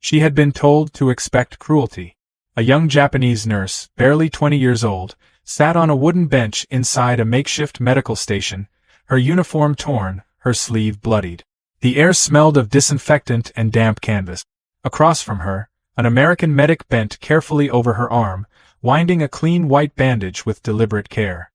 She had been told to expect cruelty. A young Japanese nurse, barely 20 years old, sat on a wooden bench inside a makeshift medical station, her uniform torn, her sleeve bloodied. The air smelled of disinfectant and damp canvas. Across from her, an American medic bent carefully over her arm, winding a clean white bandage with deliberate care.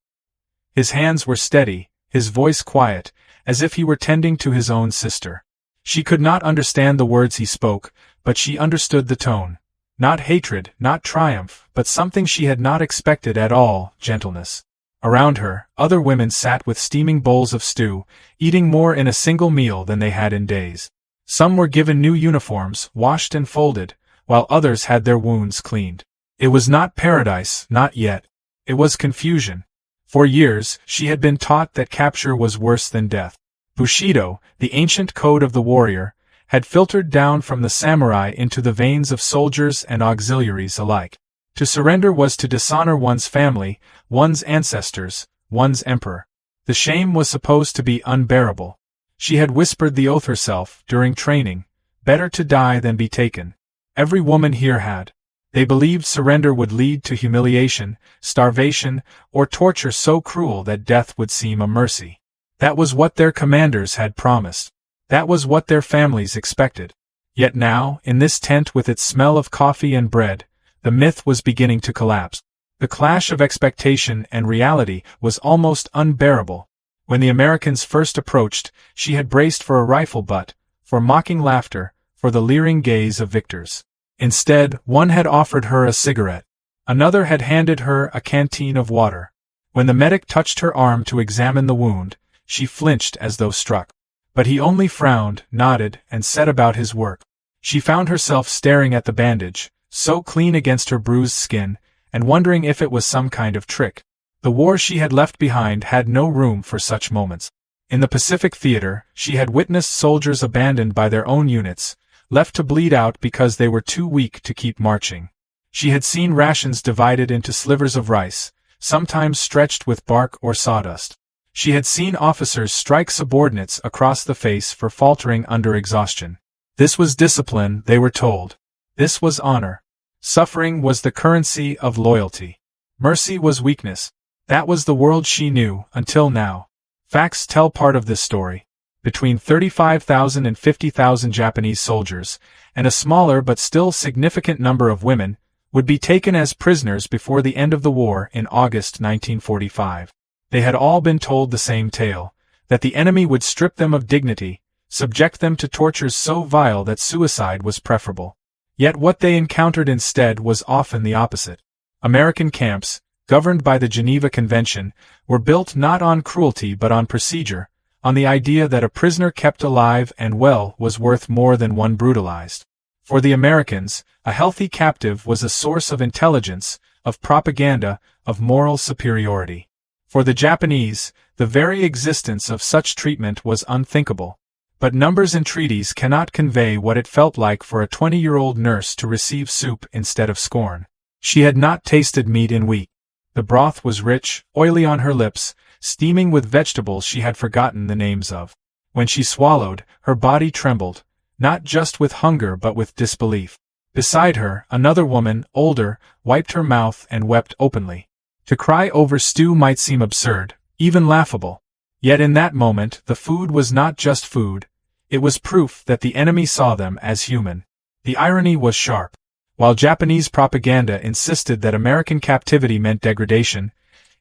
His hands were steady, his voice quiet, as if he were tending to his own sister. She could not understand the words he spoke, but she understood the tone. Not hatred, not triumph, but something she had not expected at all, gentleness. Around her, other women sat with steaming bowls of stew, eating more in a single meal than they had in days. Some were given new uniforms, washed and folded, while others had their wounds cleaned. It was not paradise, not yet. It was confusion. For years, she had been taught that capture was worse than death. Bushido, the ancient code of the warrior, had filtered down from the samurai into the veins of soldiers and auxiliaries alike. To surrender was to dishonor one's family, one's ancestors, one's emperor. The shame was supposed to be unbearable. She had whispered the oath herself, during training, better to die than be taken. Every woman here had. They believed surrender would lead to humiliation, starvation, or torture so cruel that death would seem a mercy. That was what their commanders had promised. That was what their families expected. Yet now, in this tent with its smell of coffee and bread, the myth was beginning to collapse. The clash of expectation and reality was almost unbearable. When the Americans first approached, she had braced for a rifle butt, for mocking laughter, for the leering gaze of victors. Instead, one had offered her a cigarette. Another had handed her a canteen of water. When the medic touched her arm to examine the wound, she flinched as though struck. But he only frowned, nodded, and set about his work. She found herself staring at the bandage, so clean against her bruised skin, and wondering if it was some kind of trick. The war she had left behind had no room for such moments. In the Pacific Theater, she had witnessed soldiers abandoned by their own units, left to bleed out because they were too weak to keep marching. She had seen rations divided into slivers of rice, sometimes stretched with bark or sawdust. She had seen officers strike subordinates across the face for faltering under exhaustion. This was discipline, they were told. This was honor. Suffering was the currency of loyalty. Mercy was weakness. That was the world she knew, until now. Facts tell part of this story. Between 35,000 and 50,000 Japanese soldiers, and a smaller but still significant number of women, would be taken as prisoners before the end of the war in August 1945. They had all been told the same tale, that the enemy would strip them of dignity, subject them to tortures so vile that suicide was preferable. Yet what they encountered instead was often the opposite. American camps, governed by the Geneva Convention, were built not on cruelty but on procedure, on the idea that a prisoner kept alive and well was worth more than one brutalized. For the Americans, a healthy captive was a source of intelligence, of propaganda, of moral superiority. For the Japanese, the very existence of such treatment was unthinkable. But numbers and treaties cannot convey what it felt like for a 20-year-old nurse to receive soup instead of scorn. She had not tasted meat in weeks. The broth was rich, oily on her lips, steaming with vegetables she had forgotten the names of. When she swallowed, her body trembled, not just with hunger but with disbelief. Beside her, another woman, older, wiped her mouth and wept openly. To cry over stew might seem absurd, even laughable. Yet in that moment the food was not just food, it was proof that the enemy saw them as human. The irony was sharp. While Japanese propaganda insisted that American captivity meant degradation,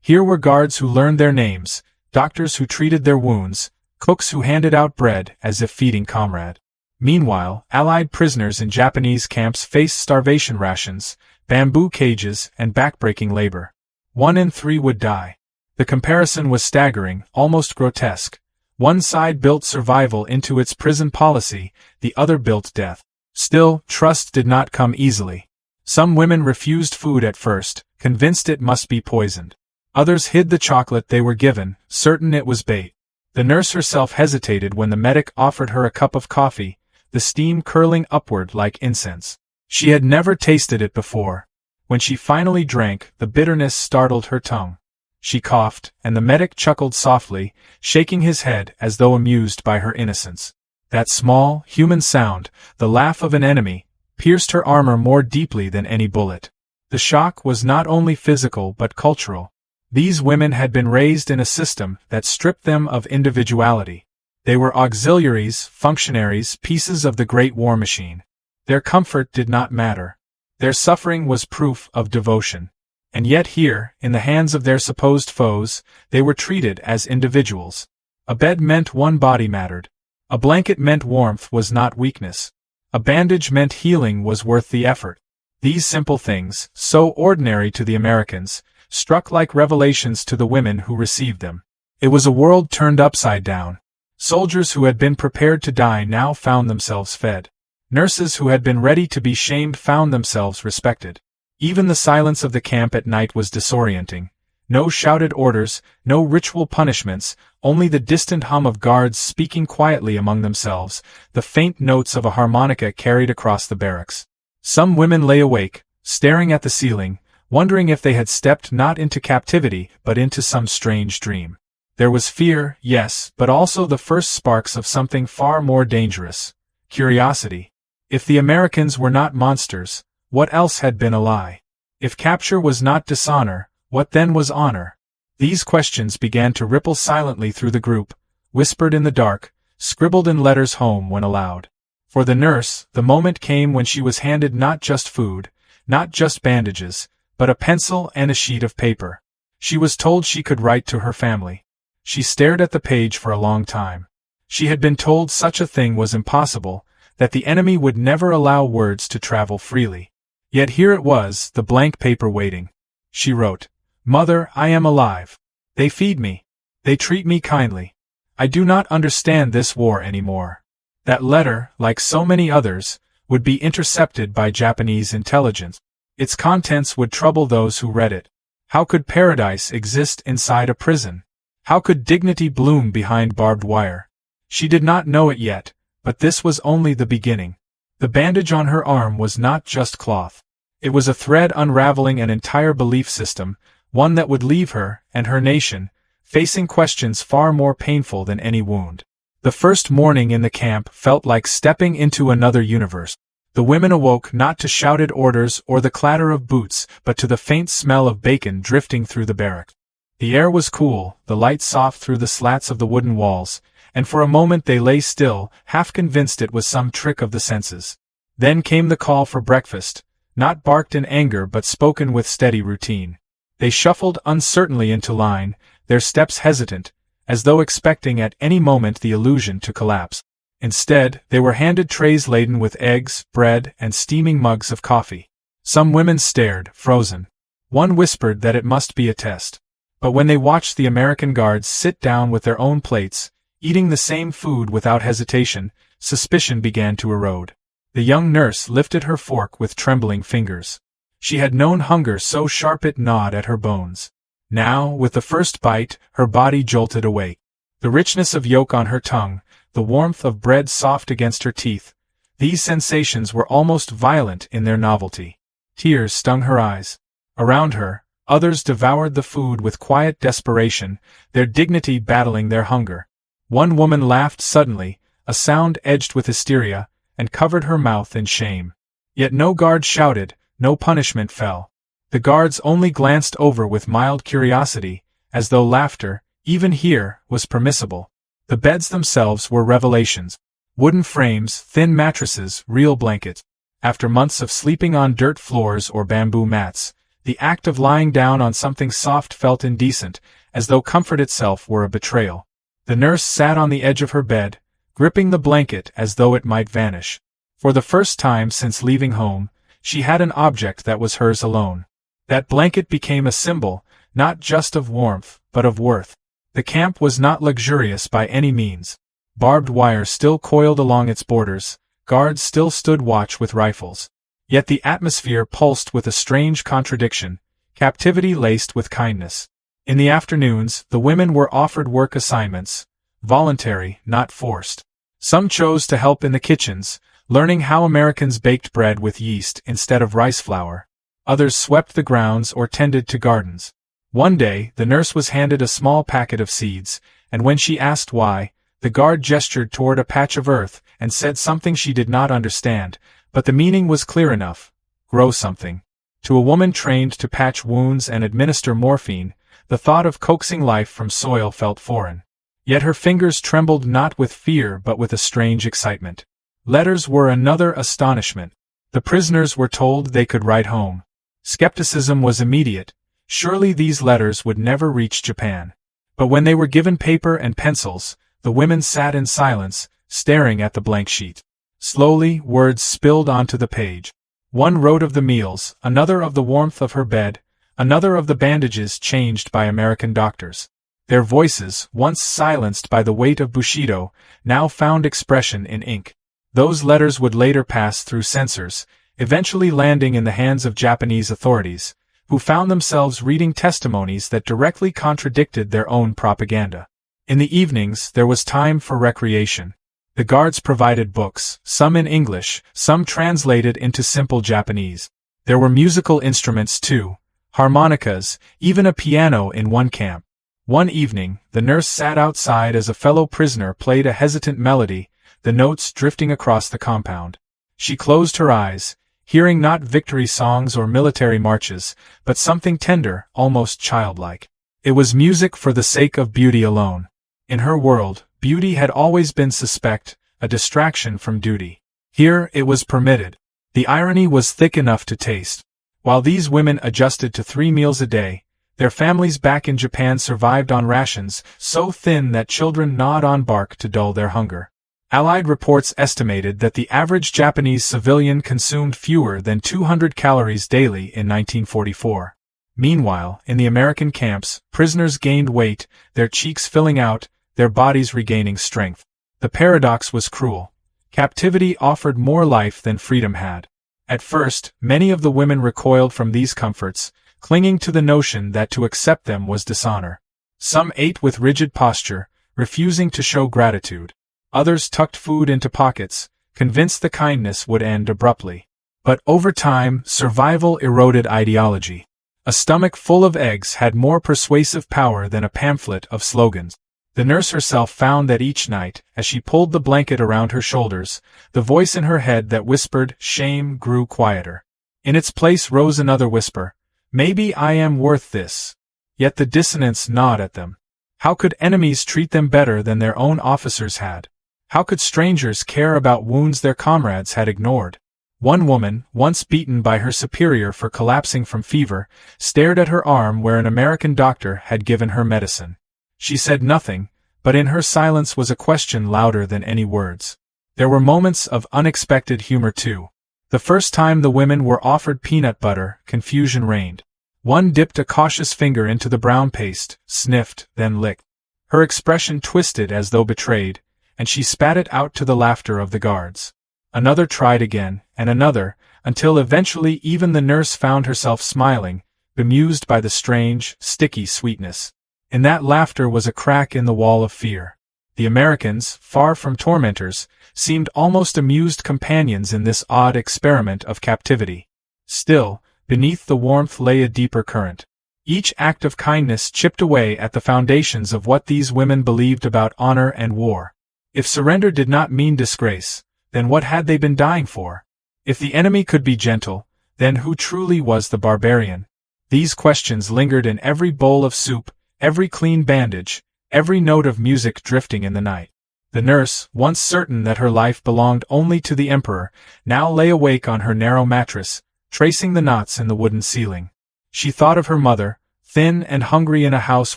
here were guards who learned their names, doctors who treated their wounds, cooks who handed out bread as if feeding comrade. Meanwhile, Allied prisoners in Japanese camps faced starvation rations, bamboo cages, and backbreaking labor. 1 in 3 would die. The comparison was staggering, almost grotesque. One side built survival into its prison policy, the other built death. Still, trust did not come easily. Some women refused food at first, convinced it must be poisoned. Others hid the chocolate they were given, certain it was bait. The nurse herself hesitated when the medic offered her a cup of coffee, the steam curling upward like incense. She had never tasted it before. When she finally drank, the bitterness startled her tongue. She coughed, and the medic chuckled softly, shaking his head as though amused by her innocence. That small, human sound, the laugh of an enemy, pierced her armor more deeply than any bullet. The shock was not only physical but cultural. These women had been raised in a system that stripped them of individuality. They were auxiliaries, functionaries, pieces of the great war machine. Their comfort did not matter. Their suffering was proof of devotion. And yet here, in the hands of their supposed foes, they were treated as individuals. A bed meant one body mattered. A blanket meant warmth was not weakness. A bandage meant healing was worth the effort. These simple things, so ordinary to the Americans, struck like revelations to the women who received them. It was a world turned upside down. Soldiers who had been prepared to die now found themselves fed. Nurses who had been ready to be shamed found themselves respected. Even the silence of the camp at night was disorienting. No shouted orders, no ritual punishments, only the distant hum of guards speaking quietly among themselves, the faint notes of a harmonica carried across the barracks. Some women lay awake, staring at the ceiling, wondering if they had stepped not into captivity but into some strange dream. There was fear, yes, but also the first sparks of something far more dangerous: curiosity. If the Americans were not monsters, what else had been a lie? If capture was not dishonor, what then was honor? These questions began to ripple silently through the group, whispered in the dark, scribbled in letters home when aloud. For the nurse, the moment came when she was handed not just food, not just bandages, but a pencil and a sheet of paper. She was told she could write to her family. She stared at the page for a long time. She had been told such a thing was impossible, that the enemy would never allow words to travel freely. Yet here it was, the blank paper waiting. She wrote, "Mother, I am alive. They feed me. They treat me kindly. I do not understand this war anymore." That letter, like so many others, would be intercepted by Japanese intelligence. Its contents would trouble those who read it. How could paradise exist inside a prison? How could dignity bloom behind barbed wire? She did not know it yet, but this was only the beginning. The bandage on her arm was not just cloth. It was a thread unraveling an entire belief system, one that would leave her, and her nation, facing questions far more painful than any wound. The first morning in the camp felt like stepping into another universe. The women awoke not to shouted orders or the clatter of boots, but to the faint smell of bacon drifting through the barrack. The air was cool, the light soft through the slats of the wooden walls, and for a moment they lay still, half convinced it was some trick of the senses. Then came the call for breakfast, not barked in anger but spoken with steady routine. They shuffled uncertainly into line, their steps hesitant, as though expecting at any moment the illusion to collapse. Instead, they were handed trays laden with eggs, bread, and steaming mugs of coffee. Some women stared, frozen. One whispered that it must be a test. But when they watched the American guards sit down with their own plates, eating the same food without hesitation, suspicion began to erode. The young nurse lifted her fork with trembling fingers. She had known hunger so sharp it gnawed at her bones. Now, with the first bite, her body jolted awake. The richness of yolk on her tongue, the warmth of bread soft against her teeth, these sensations were almost violent in their novelty. Tears stung her eyes. Around her, others devoured the food with quiet desperation, their dignity battling their hunger. One woman laughed suddenly, a sound edged with hysteria, and covered her mouth in shame. Yet no guard shouted, no punishment fell. The guards only glanced over with mild curiosity, as though laughter, even here, was permissible. The beds themselves were revelations. Wooden frames, thin mattresses, real blankets. After months of sleeping on dirt floors or bamboo mats, the act of lying down on something soft felt indecent, as though comfort itself were a betrayal. The nurse sat on the edge of her bed, gripping the blanket as though it might vanish. For the first time since leaving home, she had an object that was hers alone. That blanket became a symbol, not just of warmth, but of worth. The camp was not luxurious by any means. Barbed wire still coiled along its borders, guards still stood watch with rifles. Yet the atmosphere pulsed with a strange contradiction, captivity laced with kindness. In the afternoons, the women were offered work assignments, voluntary, not forced. Some chose to help in the kitchens, learning how Americans baked bread with yeast instead of rice flour. Others swept the grounds or tended to gardens. One day, the nurse was handed a small packet of seeds, and when she asked why, the guard gestured toward a patch of earth and said something she did not understand, But the meaning was clear enough: grow something. To a woman trained to patch wounds and administer morphine, the thought of coaxing life from soil felt foreign. Yet her fingers trembled not with fear but with a strange excitement. Letters were another astonishment. The prisoners were told they could write home. Skepticism was immediate. Surely these letters would never reach Japan. But when they were given paper and pencils, the women sat in silence, staring at the blank sheet. Slowly, words spilled onto the page. One wrote of the meals, another of the warmth of her bed, another of the bandages changed by American doctors. Their voices, once silenced by the weight of Bushido, now found expression in ink. Those letters would later pass through censors, eventually landing in the hands of Japanese authorities, who found themselves reading testimonies that directly contradicted their own propaganda. In the evenings, there was time for recreation. The guards provided books, some in English, some translated into simple Japanese. There were musical instruments too, harmonicas, even a piano in one camp. One evening, the nurse sat outside as a fellow prisoner played a hesitant melody, the notes drifting across the compound. She closed her eyes, hearing not victory songs or military marches, but something tender, almost childlike. It was music for the sake of beauty alone. In her world, beauty had always been suspect, a distraction from duty. Here, it was permitted. The irony was thick enough to taste. While these women adjusted to 3 meals a day, their families back in Japan survived on rations so thin that children gnawed on bark to dull their hunger. Allied reports estimated that the average Japanese civilian consumed fewer than 200 calories daily in 1944. Meanwhile, in the American camps, prisoners gained weight, their cheeks filling out, their bodies regaining strength. The paradox was cruel. Captivity offered more life than freedom had. At first, many of the women recoiled from these comforts, clinging to the notion that to accept them was dishonor. Some ate with rigid posture, refusing to show gratitude. Others tucked food into pockets, convinced the kindness would end abruptly. But over time, survival eroded ideology. A stomach full of eggs had more persuasive power than a pamphlet of slogans. The nurse herself found that each night, as she pulled the blanket around her shoulders, the voice in her head that whispered shame grew quieter. In its place rose another whisper, maybe I am worth this. Yet the dissonance gnawed at them. How could enemies treat them better than their own officers had? How could strangers care about wounds their comrades had ignored? One woman, once beaten by her superior for collapsing from fever, stared at her arm where an American doctor had given her medicine. She said nothing, but in her silence was a question louder than any words. There were moments of unexpected humor too. The first time the women were offered peanut butter, confusion reigned. One dipped a cautious finger into the brown paste, sniffed, then licked. Her expression twisted as though betrayed, and she spat it out to the laughter of the guards. Another tried again, and another, until eventually even the nurse found herself smiling, bemused by the strange, sticky sweetness. In that laughter was a crack in the wall of fear. The Americans, far from tormentors, seemed almost amused companions in this odd experiment of captivity. Still, beneath the warmth lay a deeper current. Each act of kindness chipped away at the foundations of what these women believed about honor and war. If surrender did not mean disgrace, then what had they been dying for? If the enemy could be gentle, then who truly was the barbarian? These questions lingered in every bowl of soup, every clean bandage, every note of music drifting in the night. The nurse, once certain that her life belonged only to the emperor, now lay awake on her narrow mattress, tracing the knots in the wooden ceiling. She thought of her mother, thin and hungry in a house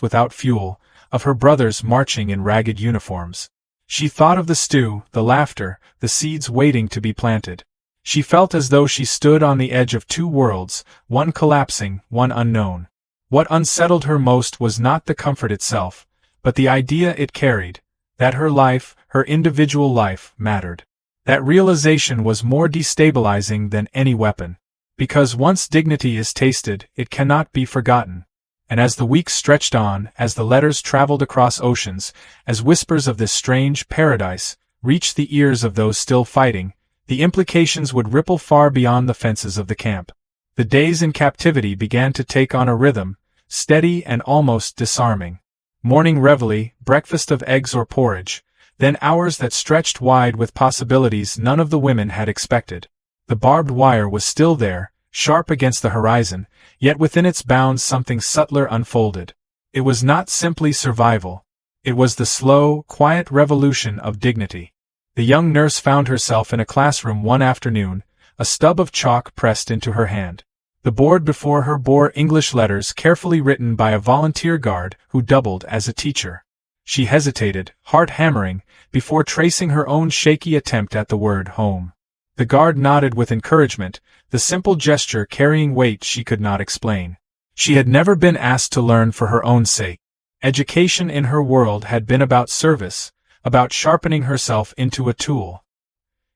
without fuel, of her brothers marching in ragged uniforms. She thought of the stew, the laughter, the seeds waiting to be planted. She felt as though she stood on the edge of 2 worlds, one collapsing, one unknown. What unsettled her most was not the comfort itself, but the idea it carried, that her life, her individual life, mattered. That realization was more destabilizing than any weapon. Because once dignity is tasted, it cannot be forgotten. And as the weeks stretched on, as the letters traveled across oceans, as whispers of this strange paradise reached the ears of those still fighting, the implications would ripple far beyond the fences of the camp. The days in captivity began to take on a rhythm, steady and almost disarming. Morning reveille, breakfast of eggs or porridge, then hours that stretched wide with possibilities none of the women had expected. The barbed wire was still there, sharp against the horizon, yet within its bounds something subtler unfolded. It was not simply survival. It was the slow, quiet revolution of dignity. The young nurse found herself in a classroom one afternoon, a stub of chalk pressed into her hand. The board before her bore English letters carefully written by a volunteer guard who doubled as a teacher. She hesitated, heart hammering, before tracing her own shaky attempt at the word home. The guard nodded with encouragement, the simple gesture carrying weight she could not explain. She had never been asked to learn for her own sake. Education in her world had been about service, about sharpening herself into a tool.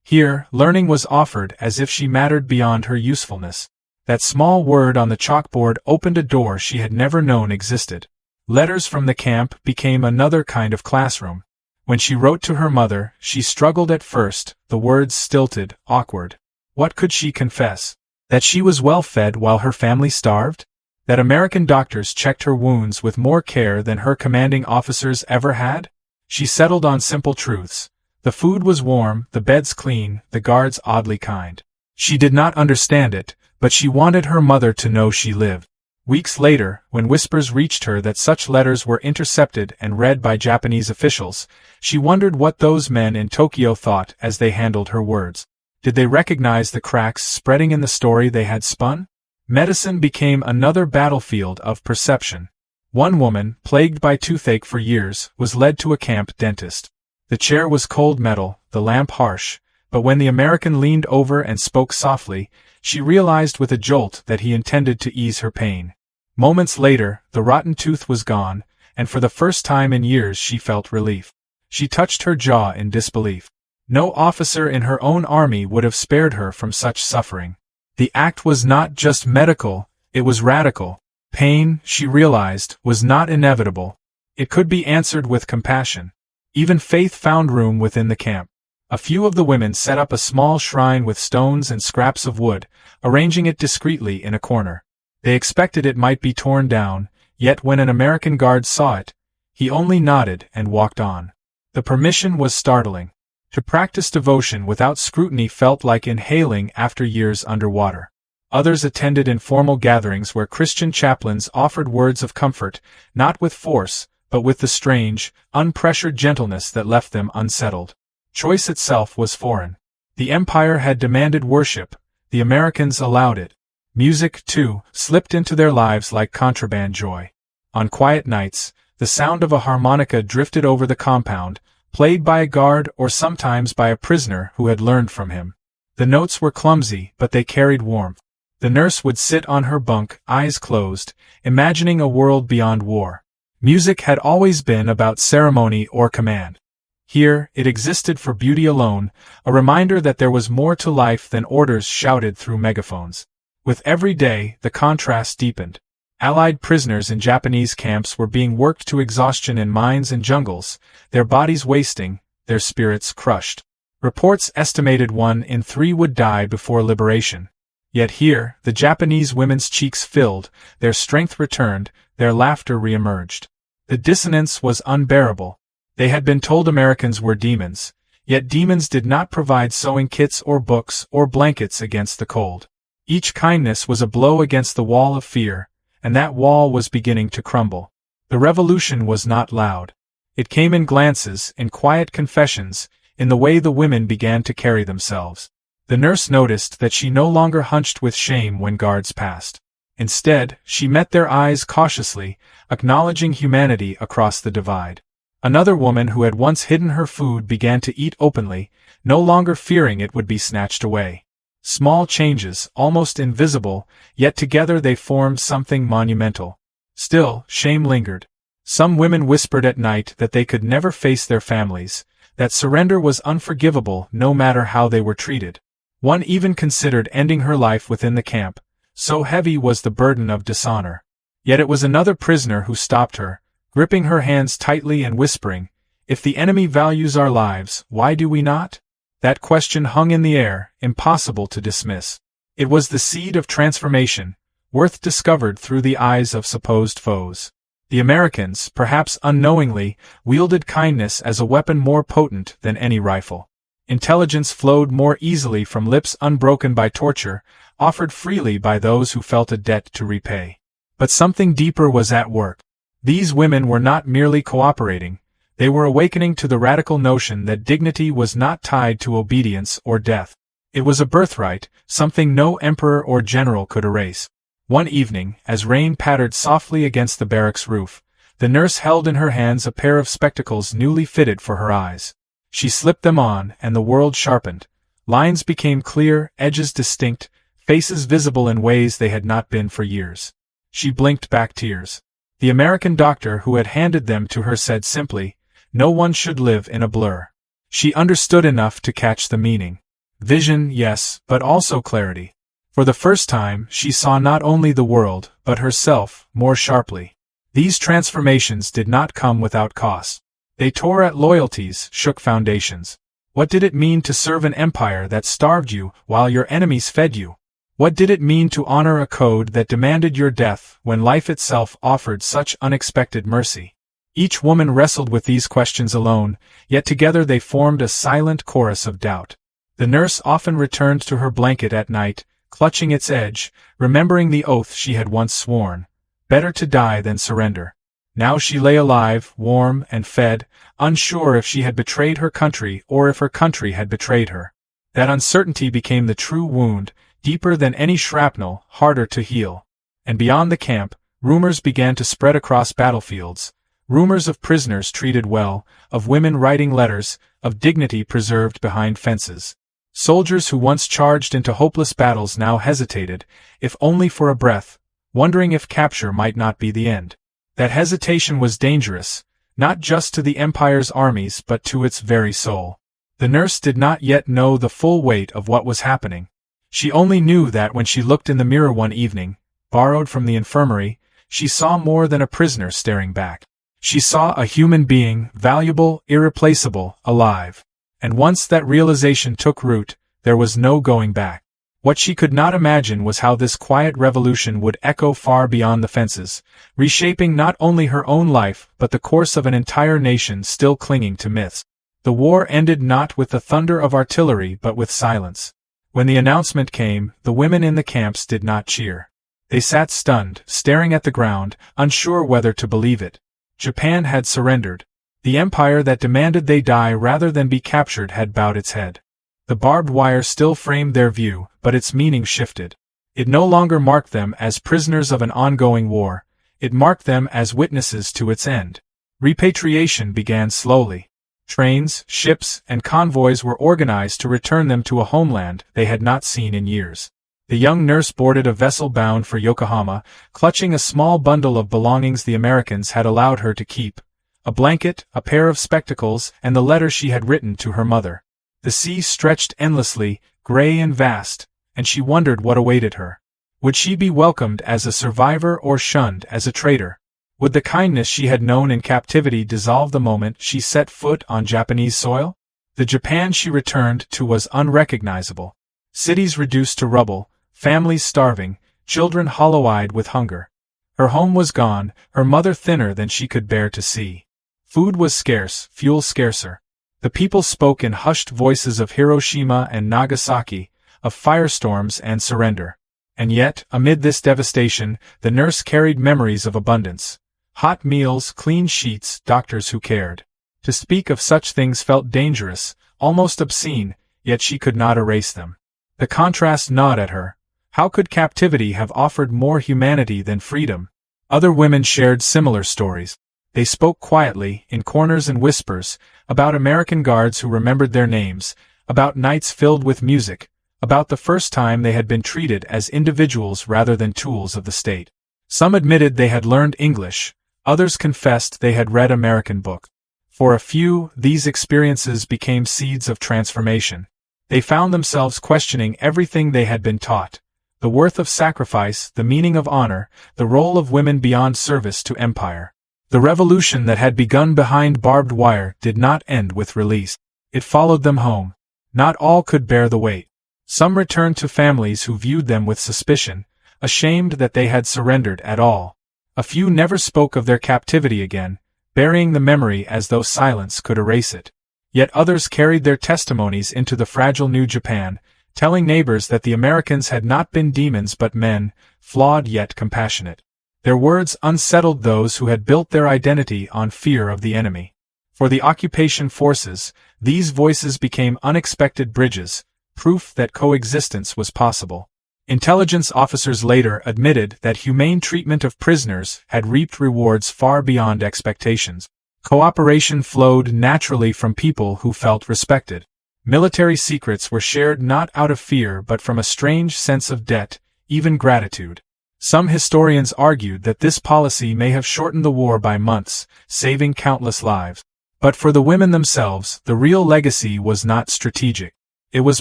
Here, learning was offered as if she mattered beyond her usefulness. That small word on the chalkboard opened a door she had never known existed. Letters from the camp became another kind of classroom. When she wrote to her mother, she struggled at first, the words stilted, awkward. What could she confess? That she was well fed while her family starved? That American doctors checked her wounds with more care than her commanding officers ever had? She settled on simple truths. The food was warm, the beds clean, the guards oddly kind. She did not understand it, but she wanted her mother to know she lived. Weeks later, when whispers reached her that such letters were intercepted and read by Japanese officials, she wondered what those men in Tokyo thought as they handled her words. Did they recognize the cracks spreading in the story they had spun? Medicine became another battlefield of perception. One woman, plagued by toothache for years, was led to a camp dentist. The chair was cold metal, the lamp harsh, but when the American leaned over and spoke softly, she realized with a jolt that he intended to ease her pain. Moments later, the rotten tooth was gone, and for the first time in years she felt relief. She touched her jaw in disbelief. No officer in her own army would have spared her from such suffering. The act was not just medical, it was radical. Pain, she realized, was not inevitable. It could be answered with compassion. Even faith found room within the camp. A few of the women set up a small shrine with stones and scraps of wood, arranging it discreetly in a corner. They expected it might be torn down, yet when an American guard saw it, he only nodded and walked on. The permission was startling. To practice devotion without scrutiny felt like inhaling after years underwater. Others attended informal gatherings where Christian chaplains offered words of comfort, not with force, but with the strange, unpressured gentleness that left them unsettled. Choice itself was foreign. The Empire had demanded worship, the Americans allowed it. Music, too, slipped into their lives like contraband joy. On quiet nights, the sound of a harmonica drifted over the compound, played by a guard or sometimes by a prisoner who had learned from him. The notes were clumsy, but they carried warmth. The nurse would sit on her bunk, eyes closed, imagining a world beyond war. Music had always been about ceremony or command. Here, it existed for beauty alone, a reminder that there was more to life than orders shouted through megaphones. With every day, the contrast deepened. Allied prisoners in Japanese camps were being worked to exhaustion in mines and jungles, their bodies wasting, their spirits crushed. Reports estimated 1 in 3 would die before liberation. Yet here, the Japanese women's cheeks filled, their strength returned, their laughter reemerged. The dissonance was unbearable. They had been told Americans were demons, yet demons did not provide sewing kits or books or blankets against the cold. Each kindness was a blow against the wall of fear, and that wall was beginning to crumble. The revolution was not loud. It came in glances, in quiet confessions, in the way the women began to carry themselves. The nurse noticed that she no longer hunched with shame when guards passed. Instead, she met their eyes cautiously, acknowledging humanity across the divide. Another woman who had once hidden her food began to eat openly, no longer fearing it would be snatched away. Small changes, almost invisible, yet together they formed something monumental. Still, shame lingered. Some women whispered at night that they could never face their families, that surrender was unforgivable no matter how they were treated. One even considered ending her life within the camp, so heavy was the burden of dishonor. Yet it was another prisoner who stopped her, gripping her hands tightly and whispering, "If the enemy values our lives, why do we not?" That question hung in the air, impossible to dismiss. It was the seed of transformation, worth discovered through the eyes of supposed foes. The Americans, perhaps unknowingly, wielded kindness as a weapon more potent than any rifle. Intelligence flowed more easily from lips unbroken by torture, offered freely by those who felt a debt to repay. But something deeper was at work. These women were not merely cooperating, they were awakening to the radical notion that dignity was not tied to obedience or death. It was a birthright, something no emperor or general could erase. One evening, as rain pattered softly against the barracks roof, the nurse held in her hands a pair of spectacles newly fitted for her eyes. She slipped them on, and the world sharpened. Lines became clear, edges distinct, faces visible in ways they had not been for years. She blinked back tears. The American doctor who had handed them to her said simply, "No one should live in a blur." She understood enough to catch the meaning. Vision, yes, but also clarity. For the first time, she saw not only the world, but herself, more sharply. These transformations did not come without cost. They tore at loyalties, shook foundations. What did it mean to serve an empire that starved you while your enemies fed you? What did it mean to honor a code that demanded your death when life itself offered such unexpected mercy? Each woman wrestled with these questions alone, yet together they formed a silent chorus of doubt. The nurse often returned to her blanket at night, clutching its edge, remembering the oath she had once sworn. Better to die than surrender. Now she lay alive, warm and fed, unsure if she had betrayed her country or if her country had betrayed her. That uncertainty became the true wound, deeper than any shrapnel, harder to heal. And beyond the camp, rumors began to spread across battlefields. Rumors of prisoners treated well, of women writing letters, of dignity preserved behind fences. Soldiers who once charged into hopeless battles now hesitated, if only for a breath, wondering if capture might not be the end. That hesitation was dangerous, not just to the Empire's armies but to its very soul. The nurse did not yet know the full weight of what was happening. She only knew that when she looked in the mirror one evening, borrowed from the infirmary, she saw more than a prisoner staring back. She saw a human being, valuable, irreplaceable, alive. And once that realization took root, there was no going back. What she could not imagine was how this quiet revolution would echo far beyond the fences, reshaping not only her own life but the course of an entire nation still clinging to myths. The war ended not with the thunder of artillery but with silence. When the announcement came, the women in the camps did not cheer. They sat stunned, staring at the ground, unsure whether to believe it. Japan had surrendered. The empire that demanded they die rather than be captured had bowed its head. The barbed wire still framed their view, but its meaning shifted. It no longer marked them as prisoners of an ongoing war, it marked them as witnesses to its end. Repatriation began slowly. Trains, ships, and convoys were organized to return them to a homeland they had not seen in years. The young nurse boarded a vessel bound for Yokohama, clutching a small bundle of belongings the Americans had allowed her to keep. A blanket, a pair of spectacles, and the letter she had written to her mother. The sea stretched endlessly, gray and vast, and she wondered what awaited her. Would she be welcomed as a survivor or shunned as a traitor? Would the kindness she had known in captivity dissolve the moment she set foot on Japanese soil? The Japan she returned to was unrecognizable. Cities reduced to rubble, families starving, children hollow-eyed with hunger. Her home was gone, her mother thinner than she could bear to see. Food was scarce, fuel scarcer. The people spoke in hushed voices of Hiroshima and Nagasaki, of firestorms and surrender. And yet, amid this devastation, the nurse carried memories of abundance. Hot meals, clean sheets, doctors who cared. To speak of such things felt dangerous, almost obscene, yet she could not erase them. The contrast gnawed at her. How could captivity have offered more humanity than freedom? Other women shared similar stories. They spoke quietly, in corners and whispers, about American guards who remembered their names, about nights filled with music, about the first time they had been treated as individuals rather than tools of the state. Some admitted they had learned English, others confessed they had read American books. For a few, these experiences became seeds of transformation. They found themselves questioning everything they had been taught. The worth of sacrifice, the meaning of honor, the role of women beyond service to empire. The revolution that had begun behind barbed wire did not end with release. It followed them home. Not all could bear the weight. Some returned to families who viewed them with suspicion, ashamed that they had surrendered at all. A few never spoke of their captivity again, burying the memory as though silence could erase it. Yet others carried their testimonies into the fragile New Japan, telling neighbors that the Americans had not been demons but men, flawed yet compassionate. Their words unsettled those who had built their identity on fear of the enemy. For the occupation forces, these voices became unexpected bridges, proof that coexistence was possible. Intelligence officers later admitted that humane treatment of prisoners had reaped rewards far beyond expectations. Cooperation flowed naturally from people who felt respected. Military secrets were shared not out of fear but from a strange sense of debt, even gratitude. Some historians argued that this policy may have shortened the war by months, saving countless lives. But for the women themselves, the real legacy was not strategic. It was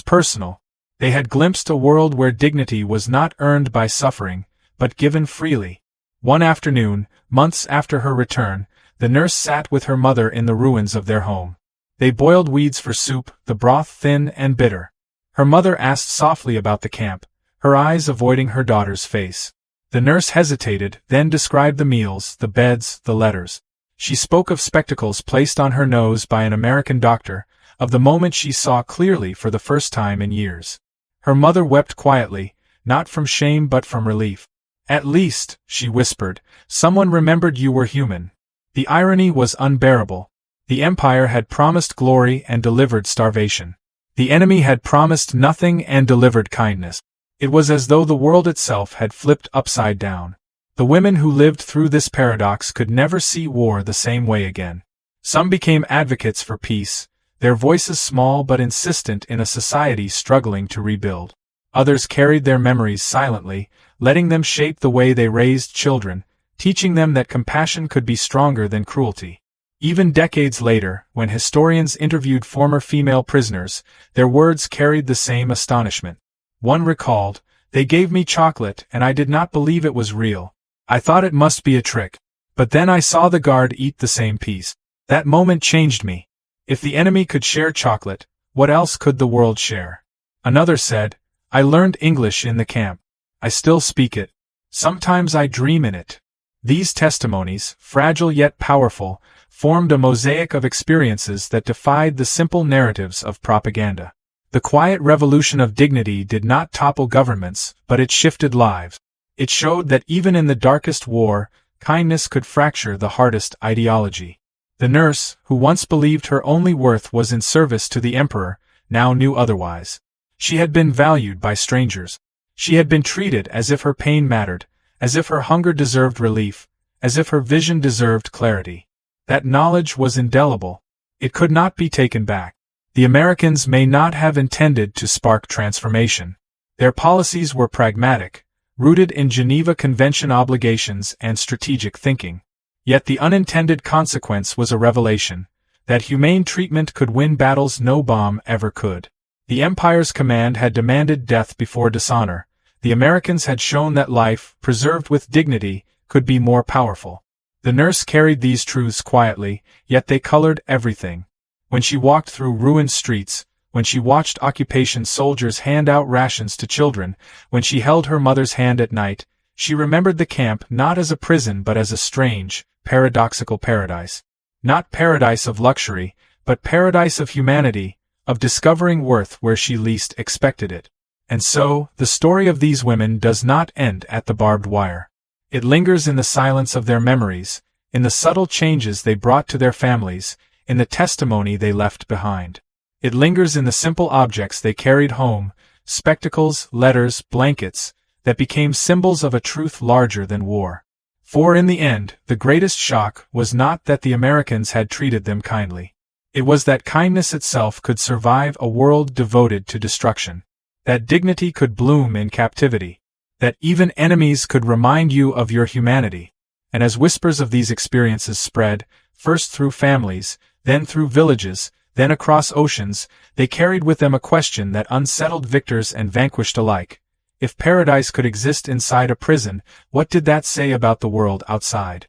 personal. They had glimpsed a world where dignity was not earned by suffering, but given freely. One afternoon, months after her return, the nurse sat with her mother in the ruins of their home. They boiled weeds for soup, the broth thin and bitter. Her mother asked softly about the camp, her eyes avoiding her daughter's face. The nurse hesitated, then described the meals, the beds, the letters. She spoke of spectacles placed on her nose by an American doctor, of the moment she saw clearly for the first time in years. Her mother wept quietly, not from shame but from relief. "At least," she whispered, "someone remembered you were human." The irony was unbearable. The Empire had promised glory and delivered starvation. The enemy had promised nothing and delivered kindness. It was as though the world itself had flipped upside down. The women who lived through this paradox could never see war the same way again. Some became advocates for peace, their voices small but insistent in a society struggling to rebuild. Others carried their memories silently, letting them shape the way they raised children, teaching them that compassion could be stronger than cruelty. Even decades later, when historians interviewed former female prisoners, their words carried the same astonishment. One recalled, "They gave me chocolate and I did not believe it was real. I thought it must be a trick. But then I saw the guard eat the same piece. That moment changed me. If the enemy could share chocolate, what else could the world share?" Another said, "I learned English in the camp. I still speak it. Sometimes I dream in it." These testimonies, fragile yet powerful, formed a mosaic of experiences that defied the simple narratives of propaganda. The quiet revolution of dignity did not topple governments, but it shifted lives. It showed that even in the darkest war, kindness could fracture the hardest ideology. The nurse, who once believed her only worth was in service to the emperor, now knew otherwise. She had been valued by strangers. She had been treated as if her pain mattered, as if her hunger deserved relief, as if her vision deserved clarity. That knowledge was indelible. It could not be taken back. The Americans may not have intended to spark transformation. Their policies were pragmatic, rooted in Geneva Convention obligations and strategic thinking. Yet the unintended consequence was a revelation, that humane treatment could win battles no bomb ever could. The Empire's command had demanded death before dishonor. The Americans had shown that life, preserved with dignity, could be more powerful. The nurse carried these truths quietly, yet they colored everything. When she walked through ruined streets, when she watched occupation soldiers hand out rations to children, when she held her mother's hand at night, she remembered the camp not as a prison but as a strange, paradoxical paradise. Not paradise of luxury, but paradise of humanity, of discovering worth where she least expected it. And so, the story of these women does not end at the barbed wire. It lingers in the silence of their memories, in the subtle changes they brought to their families, in the testimony they left behind. It lingers in the simple objects they carried home, spectacles, letters, blankets, that became symbols of a truth larger than war. For in the end, the greatest shock was not that the Americans had treated them kindly. It was that kindness itself could survive a world devoted to destruction. That dignity could bloom in captivity. That even enemies could remind you of your humanity. And as whispers of these experiences spread, first through families, then through villages, then across oceans, they carried with them a question that unsettled victors and vanquished alike. If paradise could exist inside a prison, what did that say about the world outside?